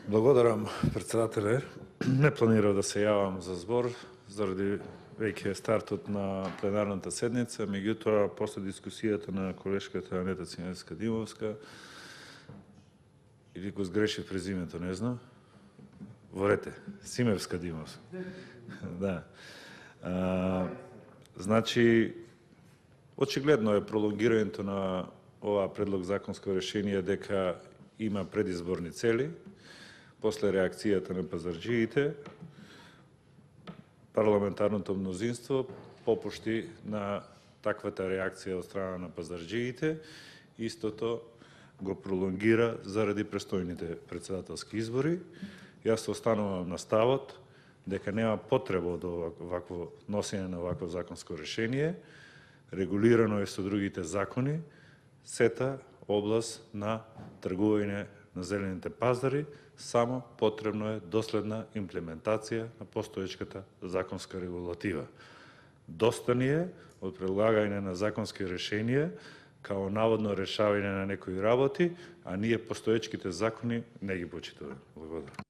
Благодарам, председателе. Не планирав да се јавам за збор, заради веќе стартот на пленарната седница, меѓутоа, после дискусијата на колешката Анета Циневска-Димовска, или го сгрешив презимето, не знам, ворете, Симевска-Димовска. Да. Значи, очигледно е пролонгирањето на ова предлог законско решение дека има предизборни цели. После реакцијата на пазарџиите, парламентарното мнозинство попушти на таквата реакција од страна на пазарџиите, истото го пролонгира заради престојните председателски избори. Јас се останувам на ставот дека нема потреба од вакво носење на вакво законско решение, регулирано е со другите закони, сета област на тргување на зелените пазари, само потребно е доследна имплементација на постоечката законска регулатива. Доста ни е од предлагање на законски решенија као наводно решавање на некои работи, а ние постоечките закони не ги почитуваме. Благодарам.